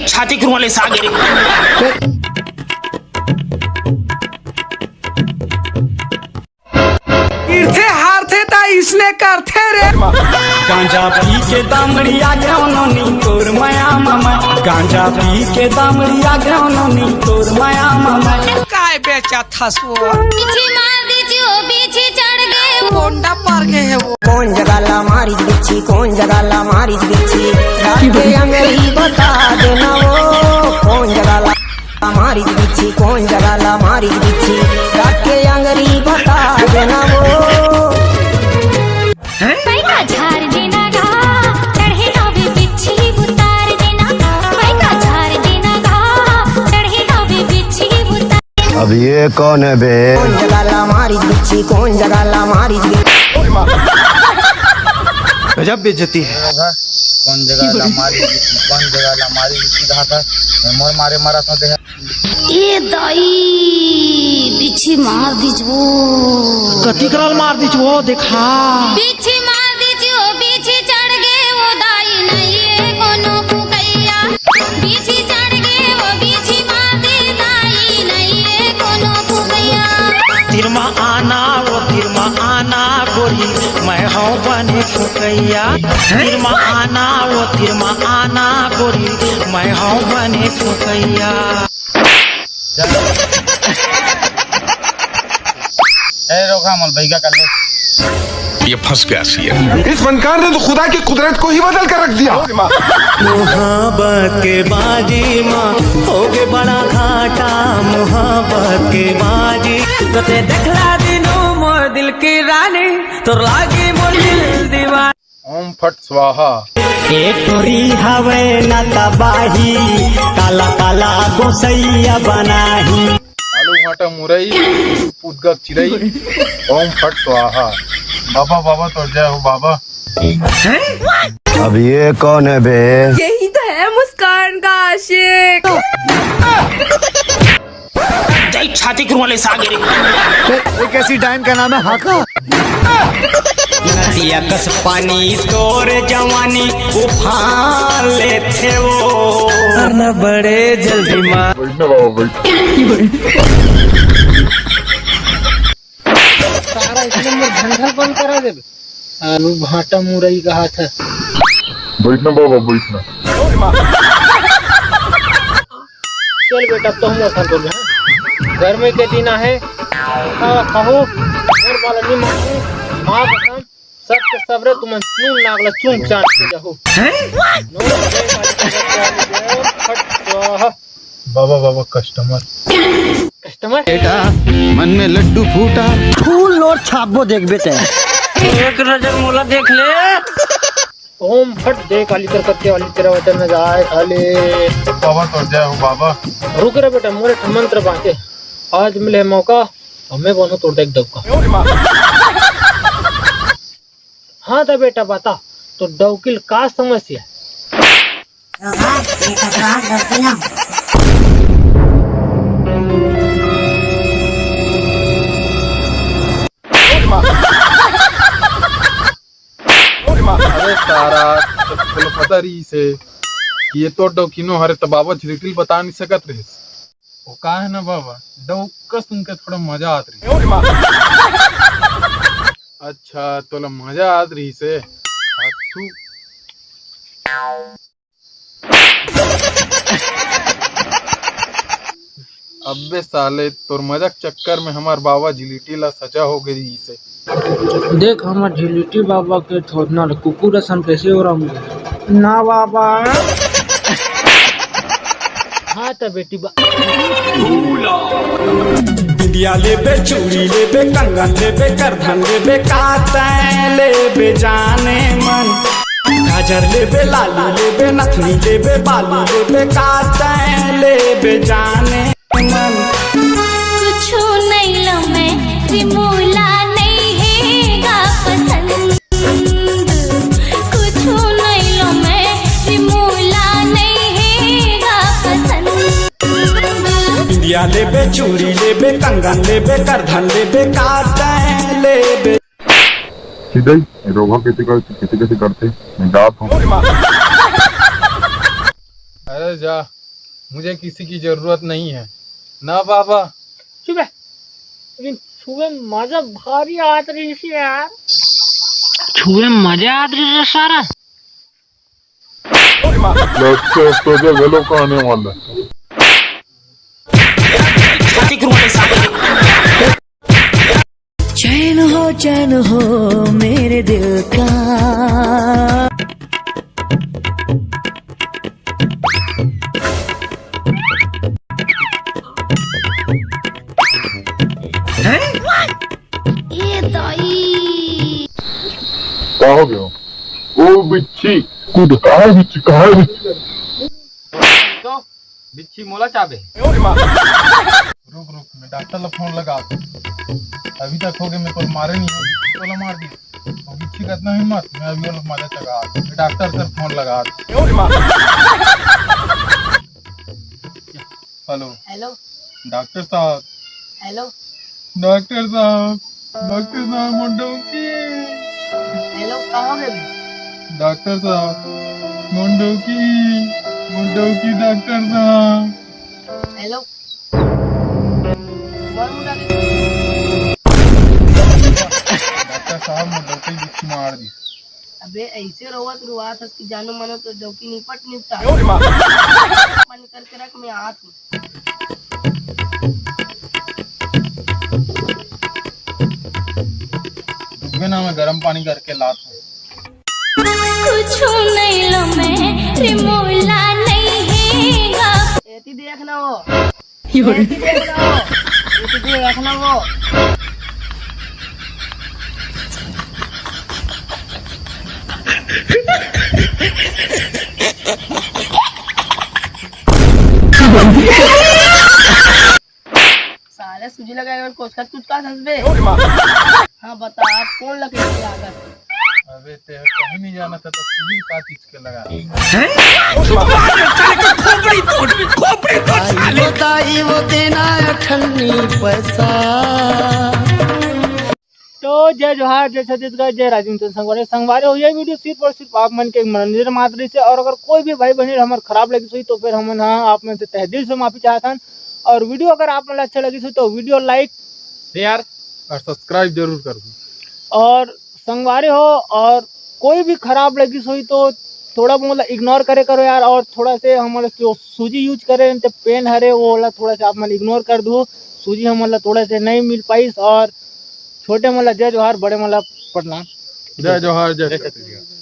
छाती करूँ वाले सागे रे। तीर्थे हारथे ता इसने करथे रे। गांजा पी के दामड़िया गौनोनी तोर माया मामा। गांजा पी के दामड़िया गौनोनी तोर माया मामा। काय बेचा थसो पीछे मार दीजिए पीछे चढ़ गए कोंडा पर गए है वो। कौन जगाला मारी बिच्छी, कौन जगाला मारी बिच्छी, रात के अंगरी बता देना वो। कौन जगाला मारी बिच्छी, कौन जगाला मारी बिच्छी, रात के अंगरी बता देना वो। पैका झाड़ देना गा चढ़े हवे बिच्छी उतार देना। पैका झाड़ देना गा चढ़े हवे बिच्छी उतार। अब ये कौन है बे? कौन जगाला मारी बिच्छी, कौन जगाला मारी बिच्छी। गजब बेइज्जती है। कौन जगह ला मारी कौन जगह ला मारी कहा था मोर मारे मारा था दे ए दाई बिच्छी मार दीजो। कथी करल मार दीजिए वो देखा। बिच्छी मार दीजिए पीछे चढ़ गए वो दाई नहीं है कोनो फुकैया। बिच्छी चढ़ गए वो बिच्छी मार दे दाई नहीं है कोनो फुकैया। तिरमा आना वो तिरमा आना गोरी मैं हूँ बने फुकैया। तिरमा आना वो तिरमा आना गोरी मैं हूँ बने फुकैया। रोका मल भैया कर लो। ये फंस गया सी है। इस फनकार ने तो खुदा की कुदरत को ही बदल कर रख दिया। मोहब्बत के बाजी माँ होगे बड़ा घाटा। मोहब्बत के बाजी तो ते देखला दिनो मोर दिल की रानी तोर लागी मोर दिल दीवाना। ओम फट स्वाहा। एक तोरी हवे न तबाही काला काला गोसैया बनाही। आलू भाटा मुरई उदगत चिरई। ओम फट स्वाहा। बाबा बाबा तो जय हो बाबा। अब ये कौन है बे? यही तो है मुस्कान का आशिक। जय छाती करूँ वाले सागे रे। एक ऐसी डाइन का नाम है हाका। नदिया कस पानी तोर जवानी उफान लेते वो न बड़े जल्दी मार। सारा इसने मोर धंधा बंद करा दे। आलू भाटा मुरई कहा था। बैठना बाबा बैठना। चल बेटा तो हम ऐसा बोल रहे हैं गर्मी के दिन है खाओ और वाला नहीं मांगू मां कसम सब के सबरे तुम नून नागला चूम चाट के जाओ। बाबा बाबा कस्टमर कस्टमर बेटा मन में लड्डू फूटा। फूल और छापो देख बेटे। एक नजर मोला देख ले। ओम फट देख वाली करकत्ते वाली तेरा वचन न जाए खाली। बाबा तो जय हो बाबा। रुक रे बेटा मोरे मंत्र बांटे आज मिले मौका हमें बोनो तोड़ देख डब का। हाँ तो बेटा बता तो डवकिल का समस्या है? अरे सारा तो पता रही से कि ये तो डवकिनो हरे तो बाबा झिलिटिल बता नहीं सकत रहे। वो का है ना बाबा डवका सुन के थोड़ा मजा आत रही। अच्छा तो मजा आत रही से अबे साले तोर मजाक चक्कर में हमार बाबा झिलिटी ला सजा हो गई से। देख हमार झिलिटी बाबा के छोड़ना कुकुर सन कैसे हो रहा ना बाबा। हाँ तो बेटी बिंदिया लेबे चूड़ी लेबे कंगन लेबे करधन लेबे कातैं लेबे जाने मन। गाजर लेबे लाली लेबे नथनी लेबे बाली लेबे कातैं लेबे जाने मन। कुछ नहीं लो मैं रिमोला नहीं है गा पसंद। कुछ नहीं लो मैं रिमोला नहीं है गा पसंद। बिंदिया लेबे चूड़ी लेबे कंगन लेबे करधन लेबे कातैं लेबे। सीधे रोगा कैसे करते मैं जात हूँ। अरे बस जा, मुझे किसी की जरूरत नहीं है ना बाबा। चुप है, लेकिन छुए मजा भारी आत रही थी यार। छुए मजा आत रही है सारा। लगता है तो गलों का आने वाला है। चैन हो मेरे दिल का। ये दाई कहाँ हो गया? ओ बिच्छी कूद, कहाँ है बिच्छी, कहाँ है बिच्छी? तो बिच्छी मोला चाबे। रुक रुक, मैं डॉक्टर ला फोन लगा दूं। अभी तक हो गए मैं तो मारे नहीं हो, तो मार दी तो बिच्छी का इतना हिम्मत, मैं अभी वाला मजा चगा मैं डॉक्टर से फोन लगा दूं। हेलो हेलो डॉक्टर साहब, हेलो डॉक्टर साहब, डॉक्टर साहब मुंडों की, हेलो कहाँ गए? डॉक्टर साहब मुंडों की डॉक्टर साहब। हेलो डॉक्टर साहब मुंडों की बिच्छी मार दी। अबे ऐसे रुआत हंस की जानो मानो तो डोकी निपटा मन करके रख, मैं आत हूँ। ना मैं गर्म पानी करके लाता हूँ। कुछ नहीं लो मैं रिमोला नहीं हैगा। एती देखना वो, एती देखना वो, एती देखना वो। साले सूजी लगाएगा कोच का तुझ का हंस बे। हाँ बता आप कौन लगे लागत? अबे ते कहीं नहीं जाना था तो सूजी का चीज के लगा। बताई वो देना ठंडी पैसा। तो जय जोहार, जय छत्तीसगढ़, जय राजेंद्र संगवारी हो। ये वीडियो सिर्फ और सिर्फ आप मन के मनोरंजन मात्र से, और अगर कोई भी भाई बहन हमारे खराब लगी हुई तो फिर हम आप में से तहे दिल से माफी चाहता हूं। और वीडियो अगर आप लोग अच्छा लगी तो वीडियो लाइक शेयर और सब्सक्राइब जरूर कर दो। और संगवारी हो, और कोई भी खराब लगी हुई तो थोड़ा मतलब इग्नोर करे करो यार। और थोड़ा से हमारे जो सूजी यूज करे तो पेन हरे वो वाला थोड़ा सा आप मतलब इग्नोर कर दो। सूजी हम मतलब थोड़ा से नहीं मिल पाई। और छोटे मतलब जय जोहार, बड़े मतलब प्रणाम। जय जोहार, जय छत्तीसगढ़।